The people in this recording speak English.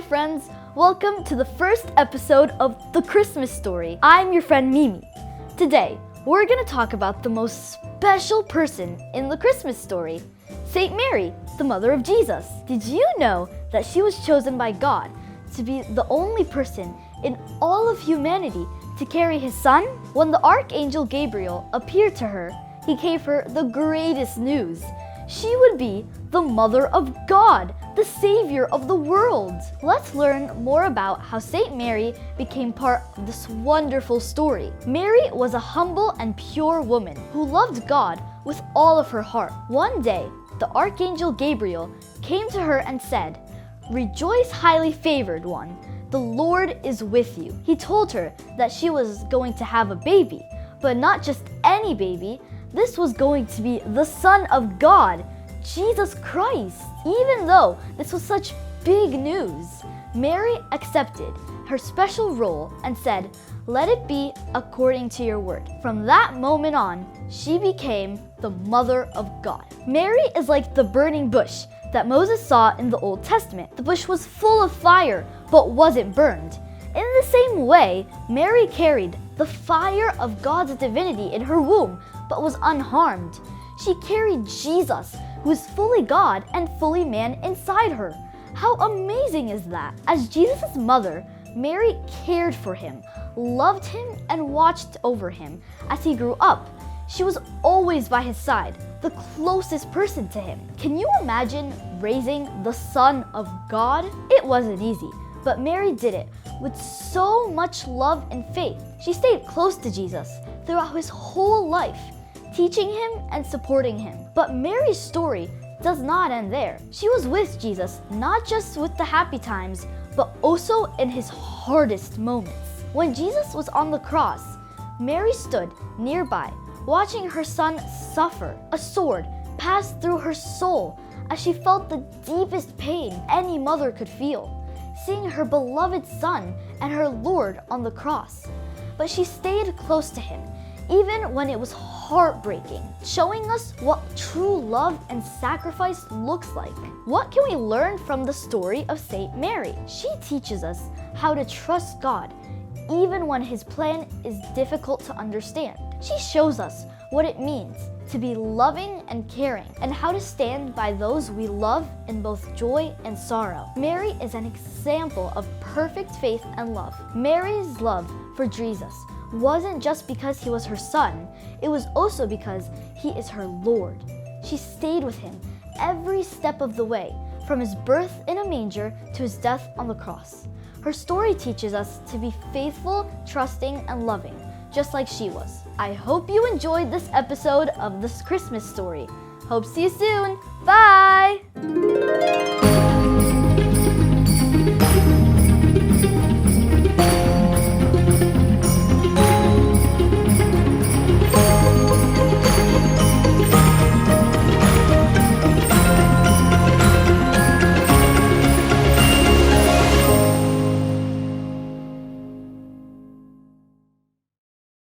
friends, welcome to the first episode of The Christmas Story. I'm your friend Mimi. Today, we're going to talk about the most special person in the Christmas story, Saint Mary, the mother of Jesus. Did you know that she was chosen by God to be the only person in all of humanity to carry his son? When the Archangel Gabriel appeared to her, he gave her the greatest news. She would be the Mother of God, the Savior of the world. Let's learn more about how Saint Mary became part of this wonderful story. Mary was a humble and pure woman who loved God with all of her heart. One day, the Archangel Gabriel came to her and said, "Rejoice, highly favored one. The Lord is with you." He told her that she was going to have a baby, but not just any baby. This was going to be the Son of God, Jesus Christ. Even though this was such big news, Mary accepted her special role and said, "Let it be according to your word." From that moment on, she became the Mother of God. Mary is like the burning bush that Moses saw in the Old Testament. The bush was full of fire, but wasn't burned. In the same way, Mary carried the fire of God's divinity in her womb, but was unharmed. She carried Jesus, who is fully God and fully man inside her. How amazing is that? As Jesus' mother, Mary cared for him, loved him, and watched over him as he grew up. She was always by his side, the closest person to him. Can you imagine raising the Son of God? It wasn't easy, but Mary did it with so much love and faith. She stayed close to Jesus throughout his whole life, teaching him and supporting him. But Mary's story does not end there. She was with Jesus, not just with the happy times, but also in his hardest moments. When Jesus was on the cross, Mary stood nearby, watching her son suffer. A sword passed through her soul as she felt the deepest pain any mother could feel, seeing her beloved son and her Lord on the cross. But she stayed close to him, even when it was heartbreaking, showing us what true love and sacrifice looks like. What can we learn from the story of Saint Mary? She teaches us how to trust God, even when his plan is difficult to understand. She shows us what it means to be loving and caring, and how to stand by those we love in both joy and sorrow. Mary is an example of perfect faith and love. Mary's love for Jesus wasn't just because he was her son, it was also because he is her Lord. She stayed with him every step of the way, from his birth in a manger to his death on the cross. Her story teaches us to be faithful, trusting, and loving, just like she was. I hope you enjoyed this episode of This Christmas Story. Hope to see you soon. Bye!